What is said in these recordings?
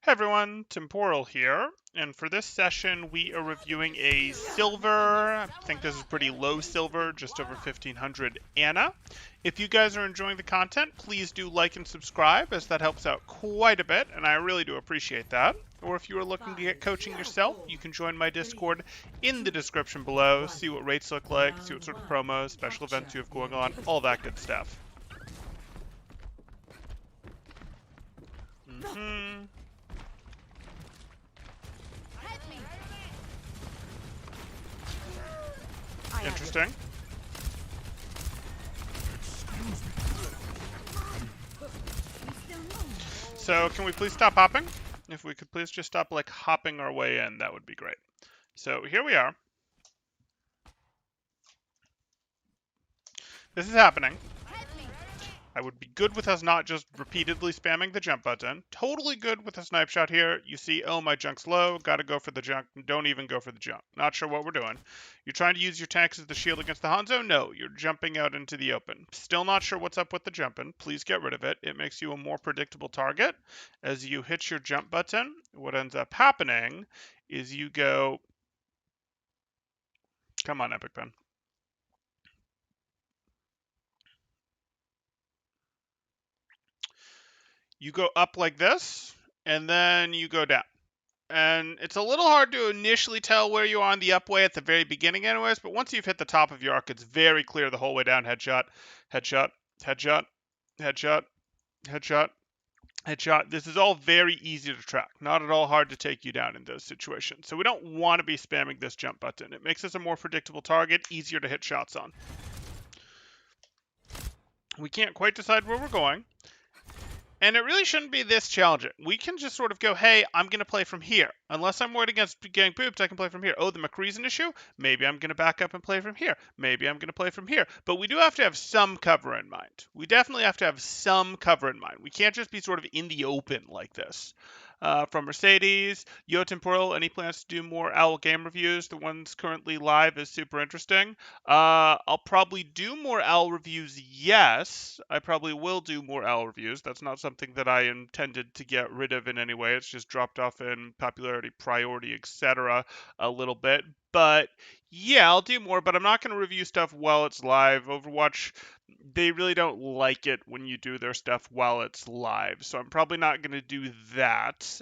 Hey everyone, Temporal here, and for this session we are reviewing a silver, I think this is pretty low silver, just over 1500 Ana. If you guys are enjoying the content, please do like and subscribe, as that helps out quite a bit, and I really do appreciate that. Or if you are looking to get coaching yourself, you can join my Discord in the description below, see what rates look like, see what sort of promos, special events you have going on, all that good stuff. Interesting. So can we please stop hopping? If we could please just stop like hopping our way in, that would be great. So here we are. This is happening. I would be good with us not just repeatedly spamming the jump button. Totally good with a snipe shot here. You see, oh, my junk's low. Gotta go for the junk. Don't even go for the junk. Not sure what we're doing. You're trying to use your tanks as the shield against the Hanzo? No, you're jumping out into the open. Still not sure what's up with the jumping. Please get rid of it. It makes you a more predictable target. As you hit your jump button, what ends up happening is you go... Come on, Epic Pen. You go up like this, and then you go down. And it's a little hard to initially tell where you are on the upway at the very beginning anyways, but once you've hit the top of your arc, it's very clear the whole way down. Headshot, headshot, headshot, headshot, headshot, headshot. This is all very easy to track. Not at all hard to take you down in those situations. So we don't want to be spamming this jump button. It makes us a more predictable target, easier to hit shots on. We can't quite decide where we're going. And it really shouldn't be this challenging. We can just sort of go, hey, I'm going to play from here. Unless I'm worried against getting pooped, I can play from here. Oh, the McCree's an issue? Maybe I'm going to back up and play from here. Maybe I'm going to play from here. But we do have to have some cover in mind. We definitely have to have some cover in mind. We can't just be sort of in the open like this. From Mercedes, Yo Temporal, any plans to do more OWL game reviews? The ones currently live is super interesting. I'll probably do more OWL reviews, yes. I probably will do more OWL reviews. That's not something that I intended to get rid of in any way. It's just dropped off in popularity, priority, etc. a little bit. But yeah, I'll do more, but I'm not going to review stuff while it's live. Overwatch, they really don't like it when you do their stuff while it's live. So I'm probably not going to do that.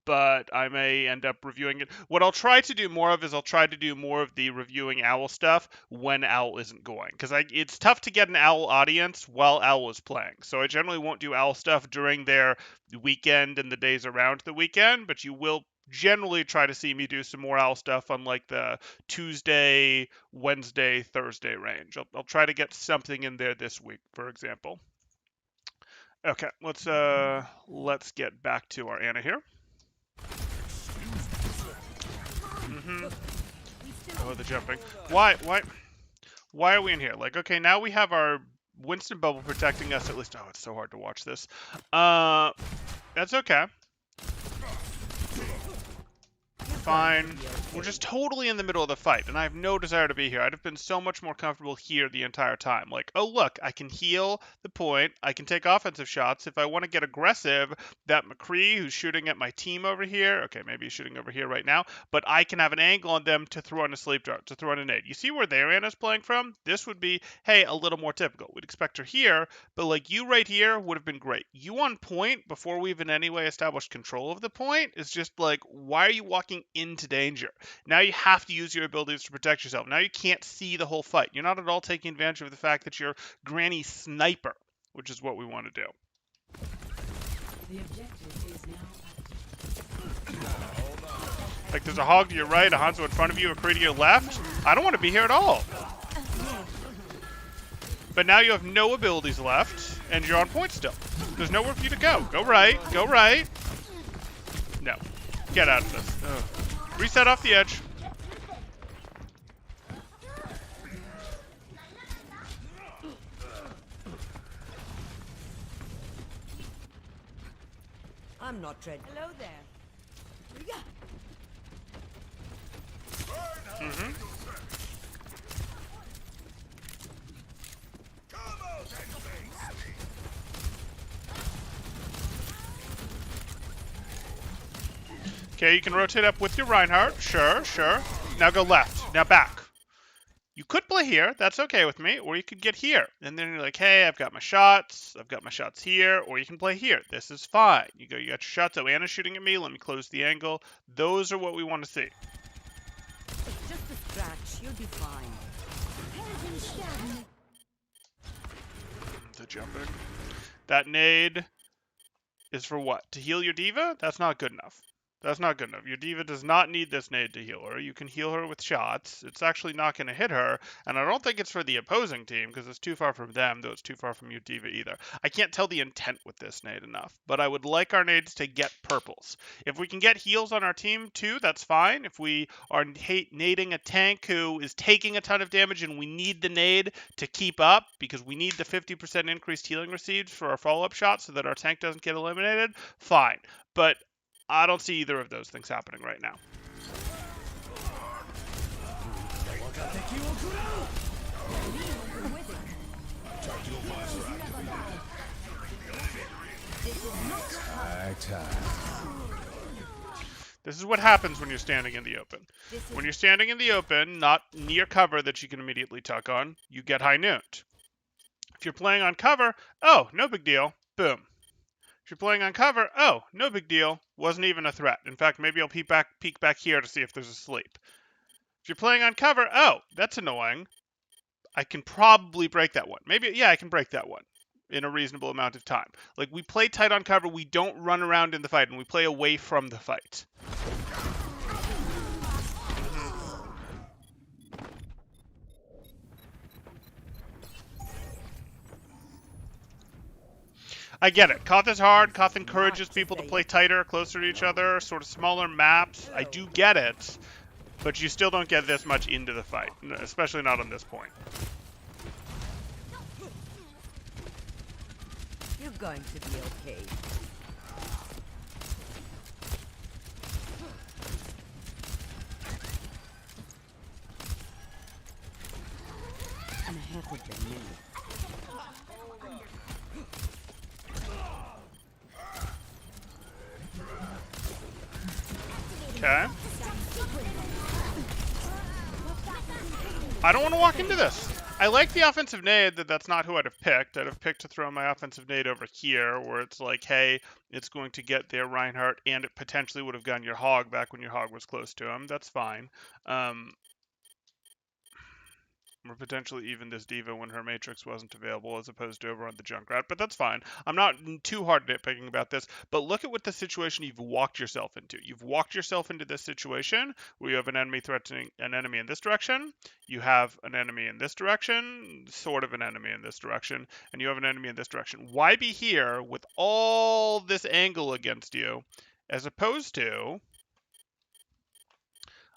But I may end up reviewing it. What I'll try to do more of is I'll try to do more of the reviewing OWL stuff when OWL isn't going. Because it's tough to get an OWL audience while OWL is playing. So I generally won't do OWL stuff during their weekend and the days around the weekend, but you will generally try to see me do some more OWL stuff on like the Tuesday, Wednesday, Thursday range. I'll try to get something in there this week, for example. Okay, let's get back to our Ana here. Oh, the jumping. Why are we in here? Like, okay, now we have our Winston bubble protecting us at least. Oh, it's so hard to watch this. That's okay. Fine. We're just totally in the middle of the fight, and I have no desire to be here. I'd have been so much more comfortable here the entire time. Like, oh, look, I can heal the point. I can take offensive shots. If I want to get aggressive, that McCree, who's shooting at my team over here, okay, maybe he's shooting over here right now, but I can have an angle on them to throw in a sleep dart, to throw in a nade. You see where their Ana's playing from? This would be, hey, a little more typical. We'd expect her here, but like you right here would have been great. You on point before we even anyway established control of the point is just like, why are you walking into danger? Now you have to use your abilities to protect yourself. Now you can't see the whole fight. You're not at all taking advantage of the fact that you're Granny Sniper, which is what we want to do. The objective is now Like there's a hog to your right, a Hanzo in front of you, a Kree to your left. I don't want to be here at all. But now you have no abilities left, and you're on point still. There's nowhere for you to go. Go right, go right. No. Get out of this. Ugh. Reset off the edge. I'm not ready. Hello there. Okay, you can rotate up with your Reinhardt. Sure, sure. Now go left. Now back. You could play here. That's okay with me. Or you could get here. And then you're like, hey, I've got my shots. I've got my shots here. Or you can play here. This is fine. You got your shots. Oh, Anna's shooting at me. Let me close the angle. Those are what we want to see. It's just a scratch. You'll be fine. The jumping. That nade is for what? To heal your diva? That's not good enough. That's not good enough. Your diva does not need this nade to heal her. You can heal her with shots. It's actually not going to hit her, and I don't think it's for the opposing team because it's too far from them, though it's too far from your diva either. I can't tell the intent with this nade enough, but I would like our nades to get purples. If we can get heals on our team too, that's fine. If we are nading a tank who is taking a ton of damage and we need the nade to keep up because we need the 50% increased healing received for our follow-up shot so that our tank doesn't get eliminated, fine. But I don't see either of those things happening right now. This is what happens when you're standing in the open. When you're standing in the open, not near cover that you can immediately tuck on, you get high nooned. If you're playing on cover, oh, no big deal. Boom. If you're playing on cover, oh, no big deal. Wasn't even a threat. In fact, maybe I'll peek back here to see if there's a sleep. If you're playing on cover, oh, that's annoying. I can probably break that one. Maybe, yeah, I can break that one in a reasonable amount of time. Like, we play tight on cover, we don't run around in the fight, and we play away from the fight. I get it. Koth is hard. Koth encourages people to play tighter, closer to each other, sort of smaller maps. I do get it, but you still don't get this much into the fight, especially not on this point. You're going to be okay. I'm half of them minute. Okay. I don't want to walk into this. I like the offensive nade, that's not who I'd have picked. I'd have picked to throw my offensive nade over here, where it's like, hey, it's going to get their Reinhardt, and it potentially would have gotten your Hog back when your Hog was close to him. That's fine. Or potentially even this diva when her Matrix wasn't available as opposed to over on the Junkrat, but that's fine. I'm not too hard nitpicking about this, but look at what the situation you've walked yourself into. You've walked yourself into this situation where you have an enemy threatening an enemy in this direction, you have an enemy in this direction, sort of an enemy in this direction, and you have an enemy in this direction. Why be here with all this angle against you as opposed to,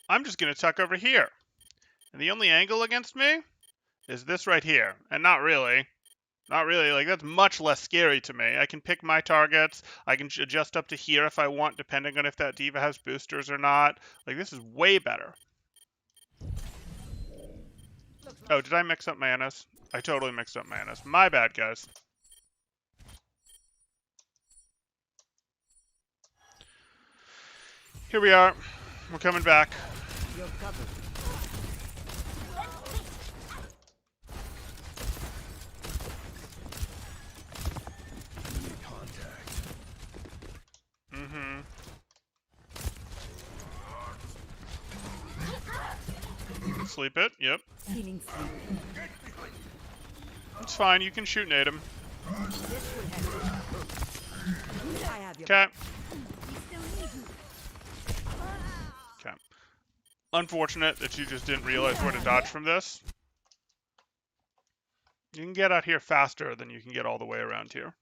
I'm just going to tuck over here. And the only angle against me is this right here. And not really. Not really. Like, that's much less scary to me. I can pick my targets. I can adjust up to here if I want, depending on if that diva has boosters or not. Like, this is way better. Oh, did I mix up Manus? I totally mixed up Manus. My bad, guys. Here we are. We're coming back. You're covered. Sleep it, yep. Feeling sleepy. It's fine, you can shoot nade him. I have your Okay. Okay. Unfortunate that you just didn't realize where to dodge from this. You can get out here faster than you can get all the way around here.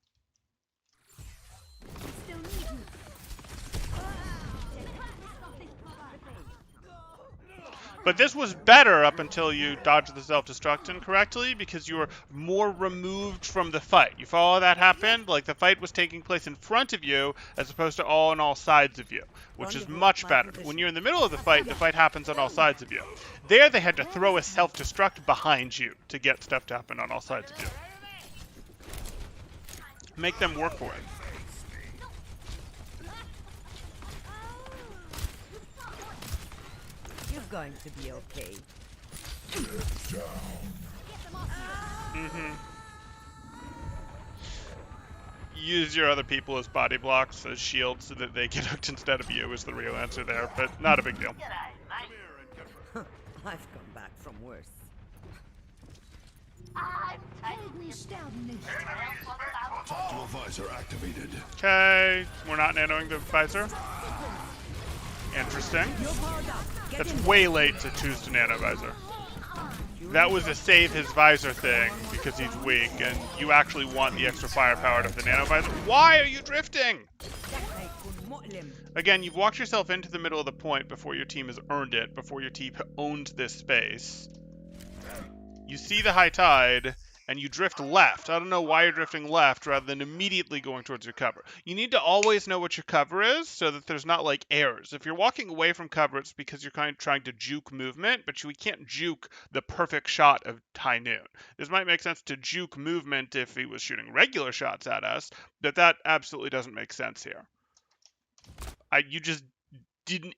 But this was better up until you dodged the self-destruct incorrectly because you were more removed from the fight. You follow how that happened? Like, the fight was taking place in front of you as opposed to all on all sides of you, which is much better. When you're in the middle of the fight happens on all sides of you. There, they had to throw a self-destruct behind you to get stuff to happen on all sides of you. Make them work for it. going to be okay. Use your other people as body blocks, as shields, so that they get hooked instead of you is the real answer there, but not a big deal. I've come back from worse. Tactical visor activated. Okay, we're not nanoing the visor. Interesting. You're powered up. Get That's in way late to choose to nano visor. That was a save his visor thing because he's weak, and you actually want the extra firepower of the nano visor. Why are you drifting? Again, you've walked yourself into the middle of the point before your team has earned it, before your team owns this space. You see the high tide, and you drift left. I don't know why you're drifting left rather than immediately going towards your cover. You need to always know what your cover is so that there's not like errors. If you're walking away from cover, it's because you're kind of trying to juke movement, but we can't juke the perfect shot of High Noon. This might make sense to juke movement if he was shooting regular shots at us, but that absolutely doesn't make sense here. You just didn't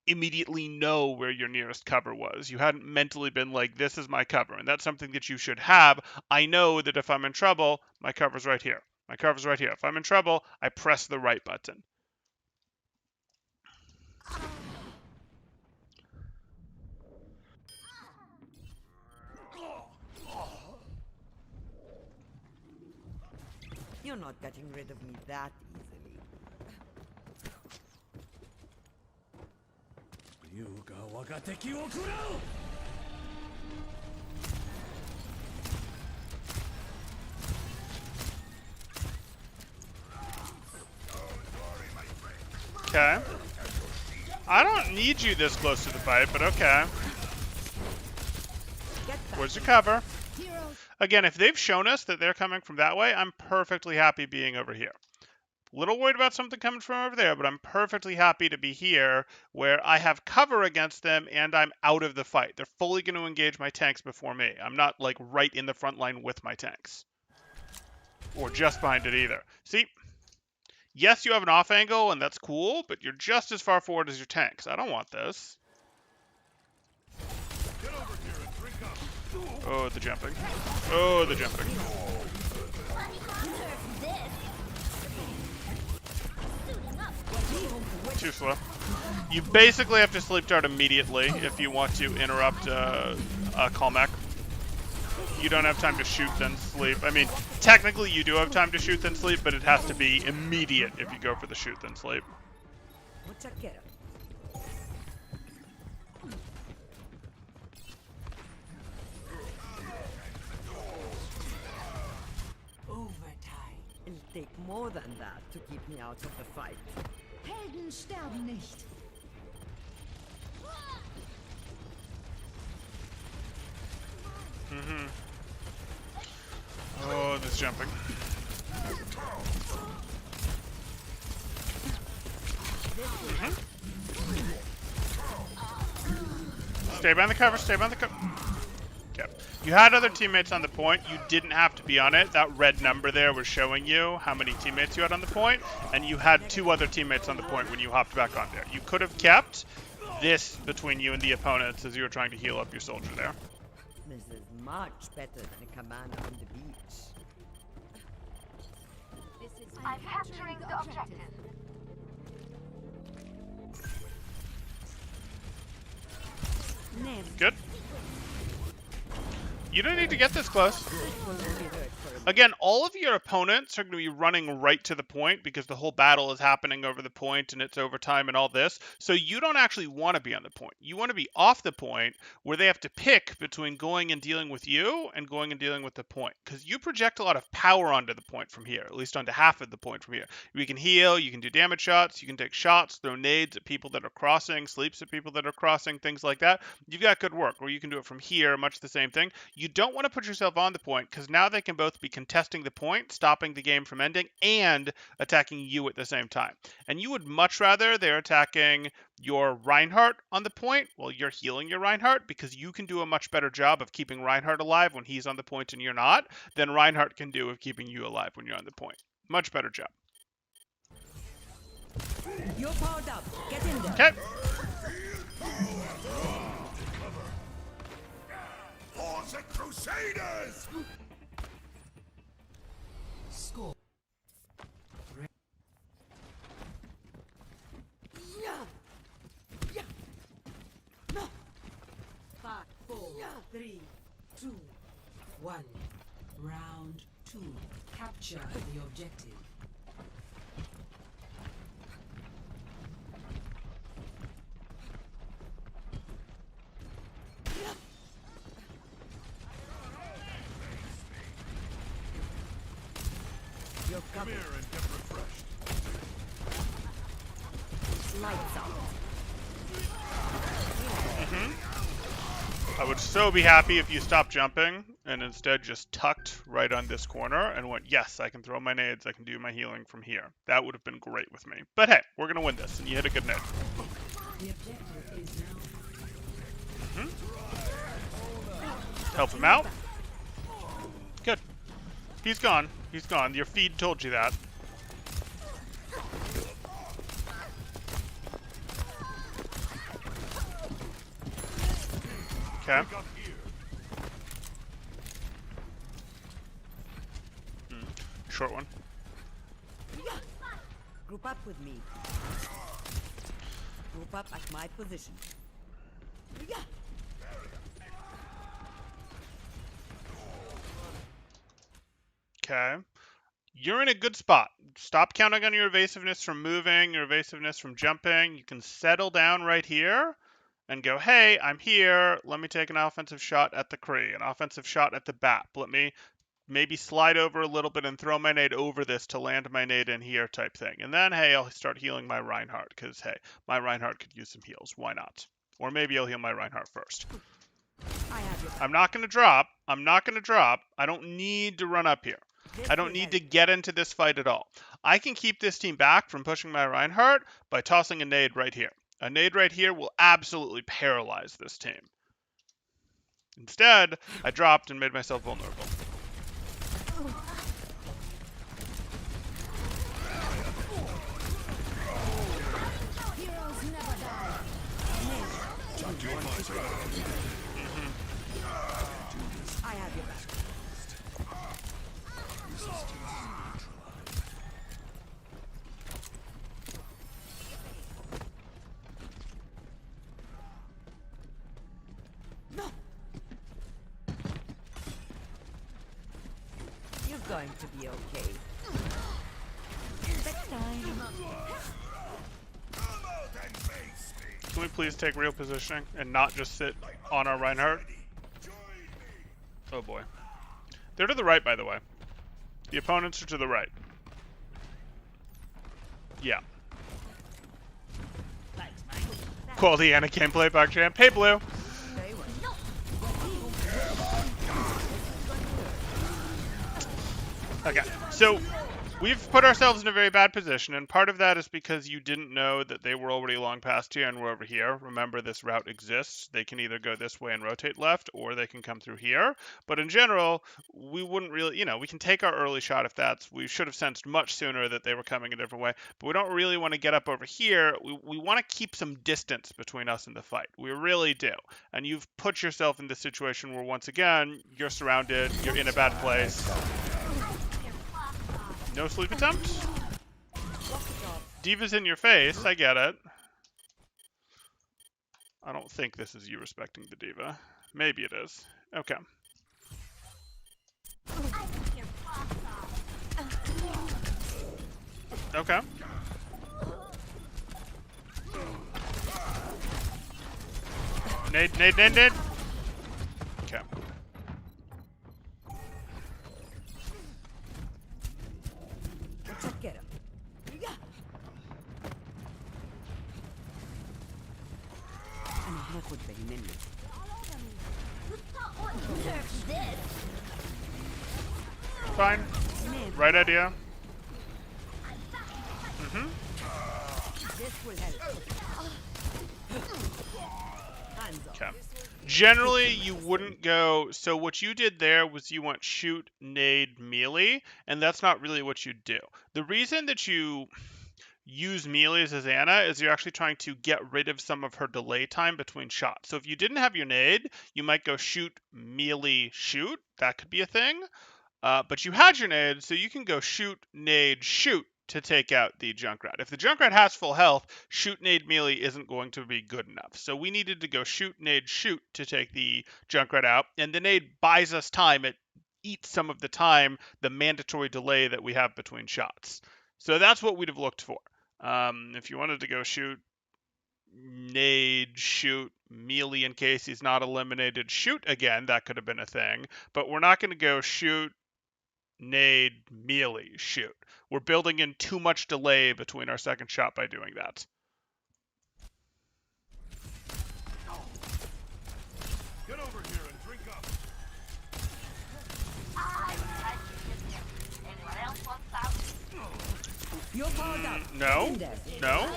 immediately know where your nearest cover was. You hadn't mentally been like, this is my cover, and that's something that you should have. I know that if I'm in trouble, my cover's right here. My cover's right here. If I'm in trouble, I press the right button. You're not getting rid of me that easily. Okay. I don't need you this close to the fight, but okay. Where's your cover? Again, if they've shown us that they're coming from that way, I'm perfectly happy being over here. Little worried about something coming from over there, but I'm perfectly happy to be here where I have cover against them and I'm out of the fight. They're fully going to engage my tanks before me. I'm not like right in the front line with my tanks. Or just behind it either. See? Yes, you have an off angle and that's cool, but you're just as far forward as your tanks. I don't want this. Oh, the jumping. Oh, the jumping. Too slow. You basically have to sleep dart immediately if you want to interrupt a Calmech. You don't have time to shoot then sleep. I mean, technically you do have time to shoot then sleep, but it has to be immediate if you go for the shoot then sleep. Overtime. It'll take more than that to keep me out of the fight. Helden sterben nicht. Oh, this jumping. Stay behind the cover, stay behind the cover. Okay. You had other teammates on the point. You didn't have to be on it. That red number there was showing you how many teammates you had on the point, and you had 2 other teammates on the point when you hopped back on there. You could have kept this between you and the opponents as you were trying to heal up your soldier there. This is much better than a cabana on the beach. I'm capturing the objective. Name. Good. You don't need to get this close. Will only hurt for a Again, all of your opponents are going to be running right to the point because the whole battle is happening over the point and it's overtime and all this. So you don't actually want to be on the point. You want to be off the point where they have to pick between going and dealing with you and going and dealing with the point. Because you project a lot of power onto the point from here, at least onto half of the point from here. You can heal, you can do damage shots, you can take shots, throw nades at people that are crossing, sleeps at people that are crossing, things like that. You've got good work. Or you can do it from here, much the same thing. You don't want to put yourself on the point because now they can both be contesting the point, stopping the game from ending, and attacking you at the same time. And you would much rather they're attacking your Reinhardt on the point while you're healing your Reinhardt, because you can do a much better job of keeping Reinhardt alive when he's on the point and you're not than Reinhardt can do of keeping you alive when you're on the point. Much better job. You're powered up. Get in there. Okay. The Crusaders! Score. Five, 4, 3, 2, 1. Round 2. Capture the objective. You're Come coming. here and get refreshed. Lights out. I would so be happy if you stopped jumping and instead just tucked right on this corner and went, yes, I can throw my nades, I can do my healing from here. That would have been great with me. But hey, we're going to win this, and you hit a good nade. The objective is now. Help him out. Good. He's gone. He's gone. Your feed told you that. Okay. Pick up here. Short one. Group up with me. Group up at my position. Okay. You're in a good spot. Stop counting on your evasiveness from moving, your evasiveness from jumping. You can settle down right here and go, hey, I'm here. Let me take an offensive shot at the Kree, an offensive shot at the BAP. Let me maybe slide over a little bit and throw my nade over this to land my nade in here type thing. And then, hey, I'll start healing my Reinhardt because, hey, my Reinhardt could use some heals. Why not? Or maybe I'll heal my Reinhardt first. I have your I'm not going to drop. I'm not going to drop. I don't need to run up here. This I don't will need help. to get into this fight at all. I can keep this team back from pushing my Reinhardt by tossing a nade right here. A nade right here will absolutely paralyze this team. Instead, I dropped and made myself vulnerable. Heroes never die. Talk to your visor activated. I have your back. You're going to be okay. Can we please take real positioning and not just sit on our Reinhardt? Oh boy. They're to the right, by the way. The opponents are to the right. Yeah. Quality Anna gameplay, back champ. Hey, Blue. Very well. Okay, so we've put ourselves in a very bad position, and part of that is because you didn't know that they were already long past here and we're over here. Remember, this route exists. They can either go this way and rotate left, or they can come through here. But in general, we wouldn't really, we can take our early shot if we should have sensed much sooner that they were coming a different way. But we don't really want to get up over here. We want to keep some distance between us and the fight. We really do. And you've put yourself in this situation where, once again, you're surrounded, you're in a bad place. No sleep attempt? Diva's in your face, I get it. I don't think this is you respecting the Diva. Maybe it is. Okay. Okay. Nade, nade, nade, nade. Okay. Get him. أنا هاخد بالي منه. Fine. Right idea. This will help. Hands off. Okay. Generally, you wouldn't go. So what you did there was you went shoot, nade, melee, and that's not really what you do. The reason that you use melees as Anna is you're actually trying to get rid of some of her delay time between shots. So if you didn't have your nade, you might go shoot, melee, shoot. That could be a thing. But you had your nade, so you can go shoot, nade, shoot to take out the Junkrat. If the Junkrat has full health, shoot, nade, melee isn't going to be good enough. So we needed to go shoot, nade, shoot to take the Junkrat out. And the nade buys us time. It eats some of the time, the mandatory delay that we have between shots. So that's what we'd have looked for. If you wanted to go shoot, nade, shoot, melee in case he's not eliminated, shoot again, that could have been a thing. But we're not going to go shoot, nade, melee, shoot. We're building in too much delay between our second shot by doing that. Get over here and drink up. Anyone else want some? You're powered up. No? In there. No?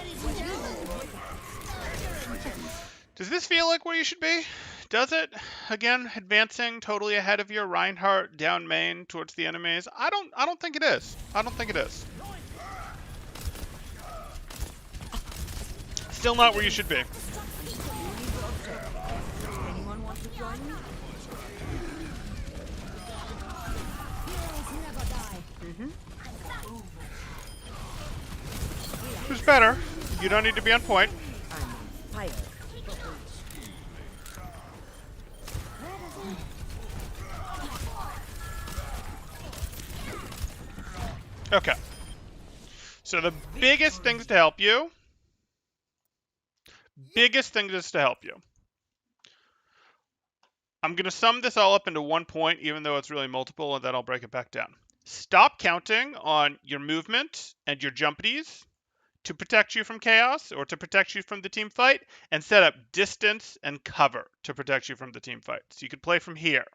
Does this feel like where you should be? Does it? Again, advancing totally ahead of your Reinhardt down main towards the enemies. I don't think it is. I don't think it is. Still not where you should be. Anyone want to join me? Who's better? You don't need to be on point. I'm fire. Okay. So the biggest things to help you. I'm going to sum this all up into one point, even though it's really multiple, and then I'll break it back down. Stop counting on your movement and your jumpities to protect you from chaos or to protect you from the team fight, and set up distance and cover to protect you from the team fight. So you could play from here.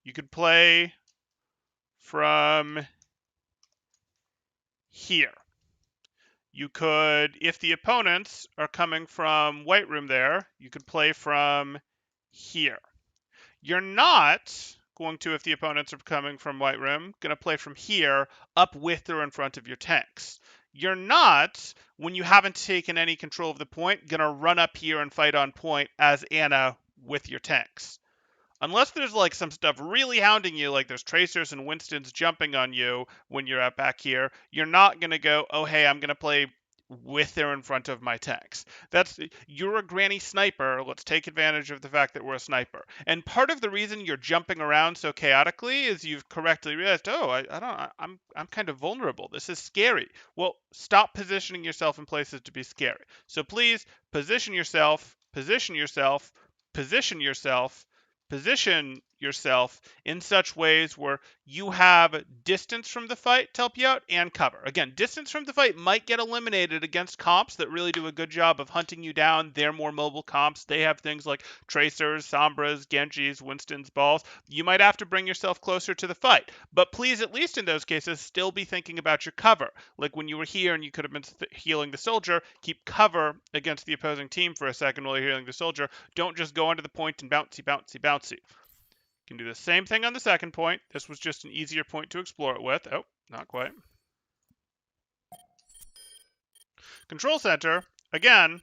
You could play from here. You could, if the opponents are coming from White Room there, you could play from here. You're not going to, if the opponents are coming from White Room, going to play from here up with or in front of your tanks. You're not, when you haven't taken any control of the point, going to run up here and fight on point as Anna with your tanks. Unless there's like some stuff really hounding you, like there's Tracers and Winstons jumping on you when you're up back here, you're not going to go, oh, hey, I'm going to play with or in front of my tanks. You're a granny sniper. Let's take advantage of the fact that we're a sniper. And part of the reason you're jumping around so chaotically is you've correctly realized, oh, I'm kind of vulnerable. This is scary. Well, stop positioning yourself in places to be scary. So please position yourself, position yourself, position yourself, position yourself in such ways where you have distance from the fight to help you out and cover. Again, distance from the fight might get eliminated against comps that really do a good job of hunting you down. They're more mobile comps. They have things like Tracers, Sombras, Genjis, Winston's, Balls. You might have to bring yourself closer to the fight. But please, at least in those cases, still be thinking about your cover. Like when you were here and you could have been healing the soldier, keep cover against the opposing team for a second while you're healing the soldier. Don't just go onto the point and bouncy, bouncy, bouncy. You can do the same thing on the second point. This was just an easier point to explore it with. Oh, not quite. Control center, again,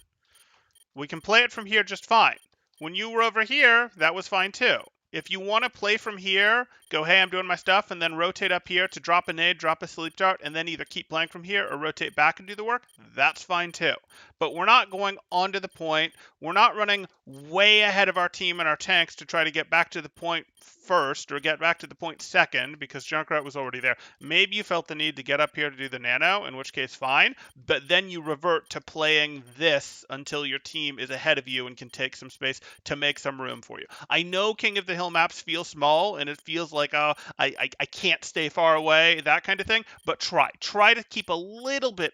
we can play it from here just fine. When you were over here, that was fine too. If you want to play from here, go, hey, I'm doing my stuff, and then rotate up here to drop a nade, drop a sleep dart, and then either keep playing from here or rotate back and do the work, that's fine too. But we're not going onto the point. We're not running way ahead of our team and our tanks to try to get back to the point first or get back to the point second because Junkrat was already there. Maybe you felt the need to get up here to do the nano, in which case fine, but then you revert to playing this until your team is ahead of you and can take some space to make some room for you. I know King of the Hill maps feel small and it feels like, oh, I can't stay far away, that kind of thing, but try to keep a little bit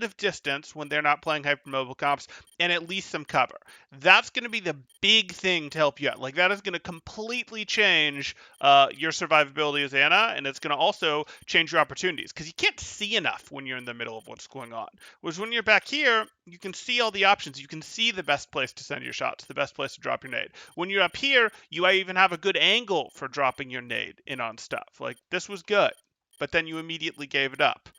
of distance when they're not playing hypermobile comps and at least some cover. That's going to be the big thing to help you out. Like that is going to completely change your survivability as Anna, and it's going to also change your opportunities because you can't see enough when you're in the middle of what's going on. Whereas when you're back here, you can see all the options. You can see the best place to send your shots, the best place to drop your nade. When you're up here, you even have a good angle for dropping your nade in on stuff. Like this was good, but then you immediately gave it up.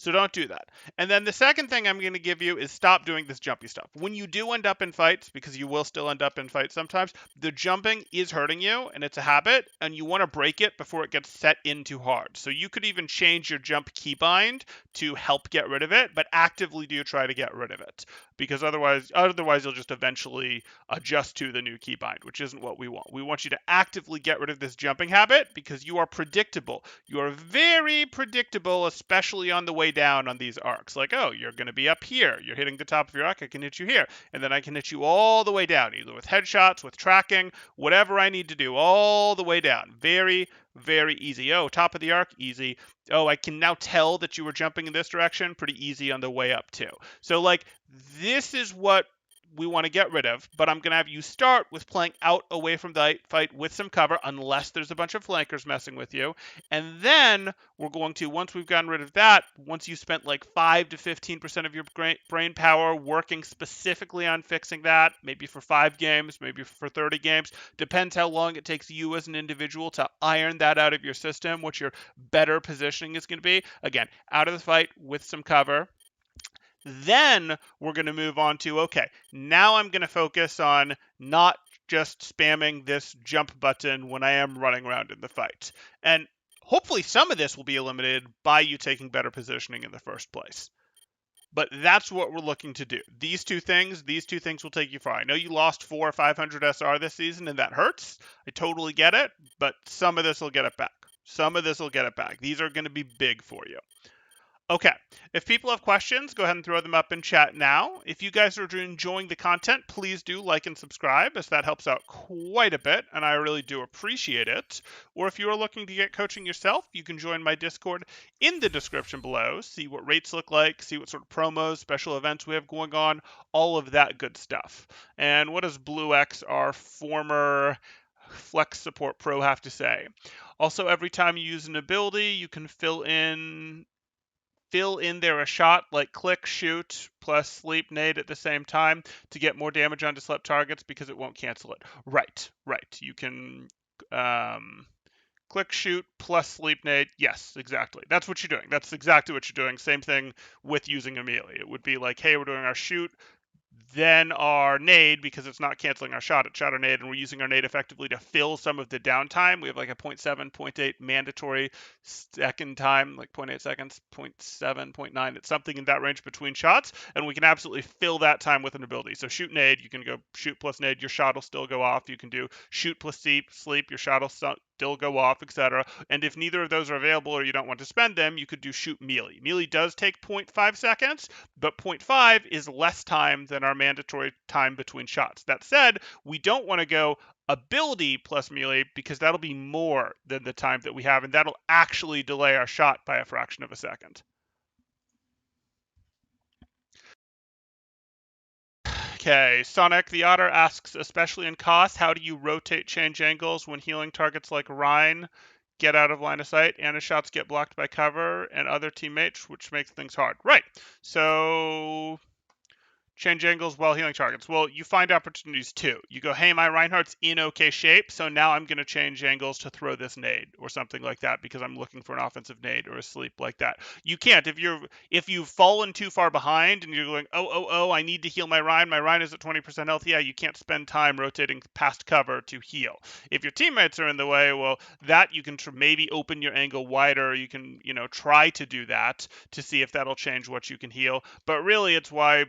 So don't do that. And then the second thing I'm going to give you is stop doing this jumpy stuff. When you do end up in fights, because you will still end up in fights sometimes, the jumping is hurting you and it's a habit, and you want to break it before it gets set in too hard. So you could even change your jump keybind to help get rid of it, but actively do try to get rid of it, because otherwise you'll just eventually adjust to the new keybind, which isn't what we want. We want you to actively get rid of this jumping habit because you are predictable. You are very predictable, especially on the way down on these arcs. Like, oh, you're going to be up here. You're hitting the top of your arc. I can hit you here. And then I can hit you all the way down, either with headshots, with tracking, whatever I need to do, all the way down. Very, very easy. Oh, top of the arc, easy. Oh, I can now tell that you were jumping in this direction. Pretty easy on the way up, too. So, like, this is what we want to get rid of, but I'm going to have you start with playing out away from the fight with some cover, unless there's a bunch of flankers messing with you. And then we're going to, once we've gotten rid of that, once you've spent like 5 to 15% of your brain power working specifically on fixing that, maybe for 5 games, maybe for 30 games, depends how long it takes you as an individual to iron that out of your system, what your better positioning is going to be. Again, out of the fight with some cover. Then we're going to move on to, okay, now I'm going to focus on not just spamming this jump button when I am running around in the fight. And hopefully some of this will be eliminated by you taking better positioning in the first place. But that's what we're looking to do. These two things will take you far. I know you lost 400 or 500 SR this season, and that hurts. I totally get it, but some of this will get it back. These are going to be big for you. Okay, if people have questions, go ahead and throw them up in chat now. If you guys are enjoying the content, please do like and subscribe, as that helps out quite a bit, and I really do appreciate it. Or if you are looking to get coaching yourself, you can join my Discord in the description below, see what rates look like, see what sort of promos, special events we have going on, all of that good stuff. And what does BlueX, our former Flex Support Pro, have to say? Also, every time you use an ability, you can fill in there a shot like click, shoot, plus sleep, nade at the same time to get more damage onto select targets because it won't cancel it. Right. You can click, shoot, plus sleep, nade. Yes, exactly. That's what you're doing. That's exactly what you're doing. Same thing with using a melee. It would be like, hey, we're doing our shoot, then our nade, because it's not canceling our shot, it's shot our nade, and we're using our nade effectively to fill some of the downtime. We have like a 0.7, 0.8 mandatory second time, like 0.8 seconds, 0.7, 0.9, it's something in that range between shots, and we can absolutely fill that time with an ability. So shoot nade, you can go shoot plus nade, your shot will still go off. You can do shoot plus sleep, your shot will still go off, etc. And if neither of those are available or you don't want to spend them, you could do shoot melee. Melee does take 0.5 seconds, but 0.5 is less time than our mandatory time between shots. That said, we don't want to go ability plus melee because that'll be more than the time that we have, and that'll actually delay our shot by a fraction of a second. Okay, Sonic the Otter asks, especially in cost, how do you rotate change angles when healing targets like Rein get out of line of sight and his shots get blocked by cover and other teammates, which makes things hard? Right, so change angles while healing targets. Well, you find opportunities too. You go, hey, my Reinhardt's in okay shape, so now I'm going to change angles to throw this nade or something like that because I'm looking for an offensive nade or a sleep like that. You can't. If you've fallen too far behind and you're going, oh, I need to heal my Rein. My Rein is at 20% health. Yeah, you can't spend time rotating past cover to heal. If your teammates are in the way, well, that you can maybe open your angle wider. You can, try to do that to see if that'll change what you can heal. But really, it's why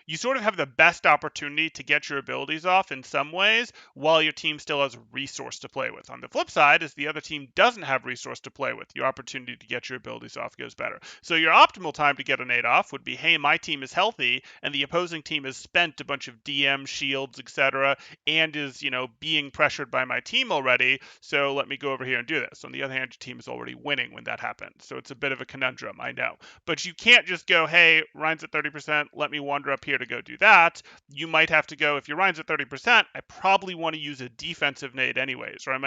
you sort of have the best opportunity to get your abilities off in some ways while your team still has resource to play with. On the flip side, as the other team doesn't have resource to play with, your opportunity to get your abilities off goes better. So your optimal time to get a nade off would be, hey, my team is healthy and the opposing team has spent a bunch of DM, shields, etc., and is, being pressured by my team already, so let me go over here and do this. On the other hand, your team is already winning when that happens. So it's a bit of a conundrum, I know. But you can't just go, hey, Rein's at 30%, let me wander up here to go do that. You might have to go, if your Rein's at 30%, I probably want to use a defensive nade anyways, or I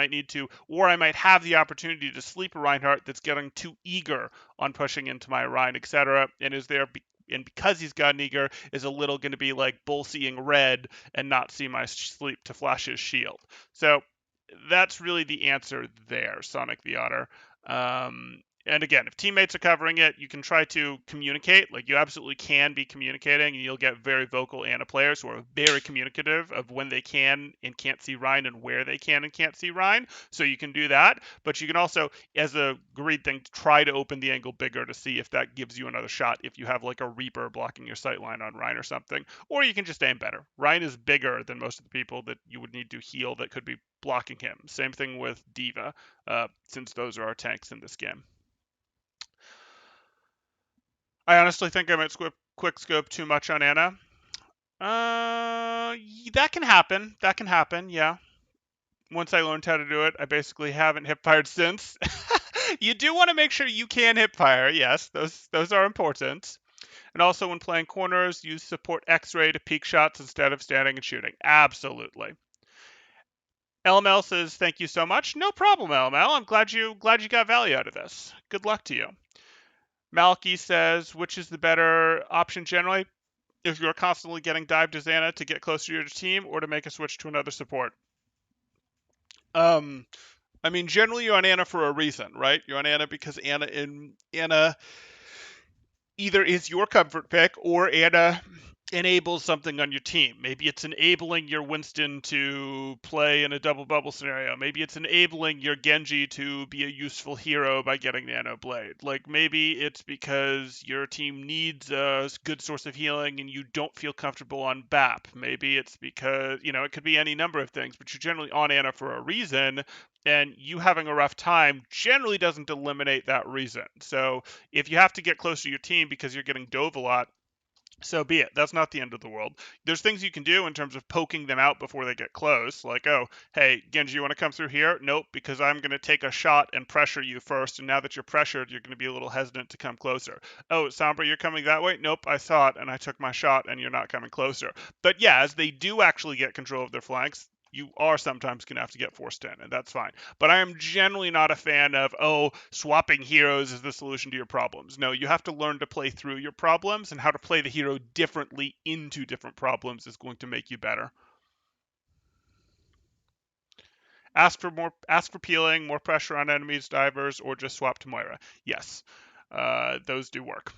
might have the opportunity to sleep a Reinhardt that's getting too eager on pushing into my Rein, etc., and because he's gotten eager, is a little going to be like bull seeing red and not see my sleep to flash his shield. So that's really the answer there, Sonic the Otter. And again, if teammates are covering it, you can try to communicate. Like, you absolutely can be communicating, and you'll get very vocal Ana players who are very communicative of when they can and can't see Rein and where they can and can't see Rein. So you can do that. But you can also, as a greed thing, try to open the angle bigger to see if that gives you another shot if you have like a Reaper blocking your sight line on Rein or something. Or you can just aim better. Rein is bigger than most of the people that you would need to heal that could be blocking him. Same thing with D.Va, since those are our tanks in this game. I honestly think I might quick scope too much on Ana. That can happen. That can happen, yeah. Once I learned how to do it, I basically haven't hip fired since. You do want to make sure you can hip fire, yes. Those are important. And also when playing corners, use support X-ray to peek shots instead of standing and shooting. Absolutely. LML says, thank you so much. No problem, LML. I'm glad you got value out of this. Good luck to you. Malky says, which is the better option generally? If you're constantly getting dived as Ana to get closer to your team or to make a switch to another support. I mean, generally you're on Ana for a reason, right? You're on Ana because Ana either is your comfort pick or Ana enables something on your team. Maybe it's enabling your Winston to play in a double bubble scenario. Maybe it's enabling your Genji to be a useful hero by getting Nano Blade. Like, maybe it's because your team needs a good source of healing and you don't feel comfortable on BAP. Maybe it's because, it could be any number of things, but you're generally on Ana for a reason, and you having a rough time generally doesn't eliminate that reason. So if you have to get close to your team because you're getting dove a lot, so be it. That's not the end of the world. There's things you can do in terms of poking them out before they get close. Like, oh, hey, Genji, you want to come through here? Nope, because I'm going to take a shot and pressure you first. And now that you're pressured, you're going to be a little hesitant to come closer. Oh, Sombra, you're coming that way? Nope, I saw it and I took my shot and you're not coming closer. But yeah, as they do actually get control of their flanks, you are sometimes going to have to get forced in, and that's fine. But I am generally not a fan of, swapping heroes is the solution to your problems. No, you have to learn to play through your problems, and how to play the hero differently into different problems is going to make you better. Ask for peeling, more pressure on enemies, divers, or just swap to Moira. Yes, those do work.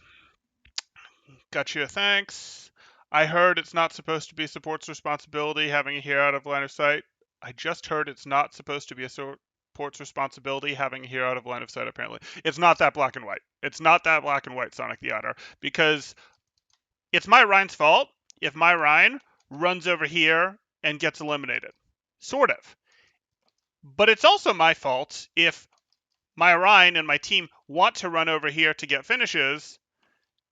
Gotcha, thanks. I heard it's not supposed to be support's responsibility having a hero out of line of sight. I just heard it's not supposed to be a support's responsibility having a hero out of line of sight, apparently. It's not that black and white. It's not that black and white, Sonic the Otter, because it's my Rein's fault if my Rein runs over here and gets eliminated. Sort of. But it's also my fault if my Rein and my team want to run over here to get finishes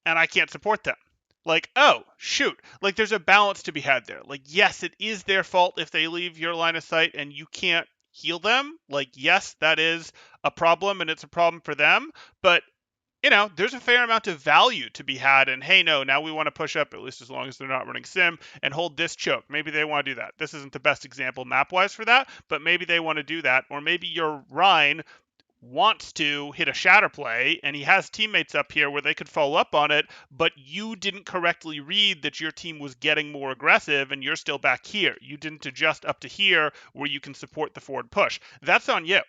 and I can't support them. Like, oh, shoot. Like, there's a balance to be had there. Like, yes, it is their fault if they leave your line of sight and you can't heal them. Like, yes, that is a problem and it's a problem for them. But, there's a fair amount of value to be had. And, hey, no, now we want to push up, at least as long as they're not running sim, and hold this choke. Maybe they want to do that. This isn't the best example map-wise for that, but maybe they want to do that. Or maybe your Rein wants to hit a shatter play and he has teammates up here where they could follow up on it, but you didn't correctly read that your team was getting more aggressive and you're still back here. You didn't adjust up to here where you can support the forward push. That's on you.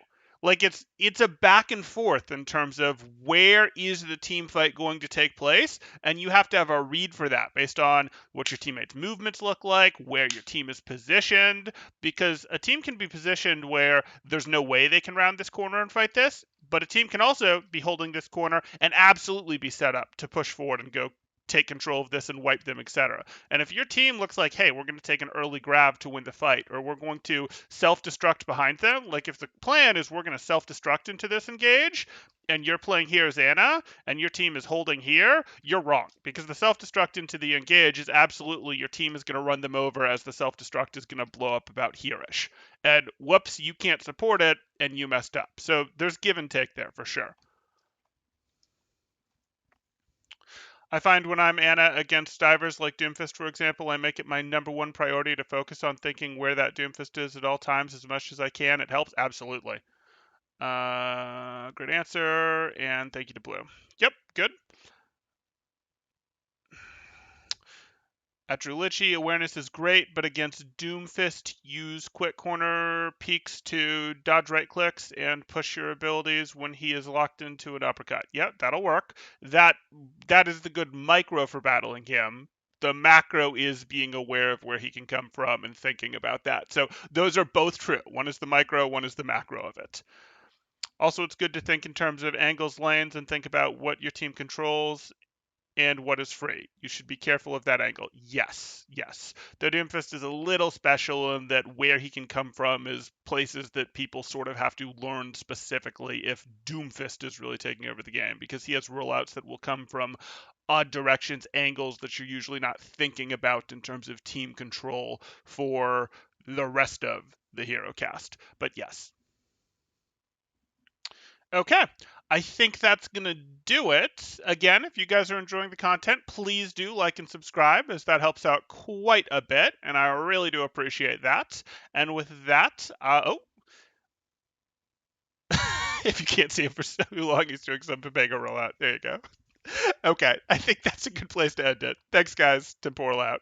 Like, it's a back and forth in terms of where is the team fight going to take place, and you have to have a read for that based on what your teammates' movements look like, where your team is positioned, because a team can be positioned where there's no way they can round this corner and fight this, but a team can also be holding this corner and absolutely be set up to push forward and go take control of this and wipe them, etc. And if your team looks like, hey, we're going to take an early grab to win the fight, or we're going to self-destruct behind them, like if the plan is we're going to self-destruct into this engage, and you're playing here as Ana, and your team is holding here, you're wrong. Because the self-destruct into the engage is absolutely your team is going to run them over as the self-destruct is going to blow up about here-ish. And whoops, you can't support it, and you messed up. So there's give and take there for sure. I find when I'm Ana against divers like Doomfist, for example, I make it my number one priority to focus on thinking where that Doomfist is at all times as much as I can. It helps, absolutely. Great answer, and thank you to Blue. Yep, good. At Drulichi, awareness is great, but against Doomfist, use quick corner peeks to dodge right clicks and push your abilities when he is locked into an uppercut. Yeah, that'll work. That is the good micro for battling him. The macro is being aware of where he can come from and thinking about that. So those are both true. One is the micro, one is the macro of it. Also, it's good to think in terms of angles, lanes, and think about what your team controls and what is free. You should be careful of that angle. Yes, yes. The Doomfist is a little special in that where he can come from is places that people sort of have to learn specifically if Doomfist is really taking over the game, because he has rollouts that will come from odd directions, angles that you're usually not thinking about in terms of team control for the rest of the hero cast. But yes. Okay, I think that's going to do it. Again, if you guys are enjoying the content, please do like and subscribe, as that helps out quite a bit, and I really do appreciate that. And with that, if you can't see him for so long, he's doing some Pepega rollout. There you go. Okay, I think that's a good place to end it. Thanks, guys. Temporal out.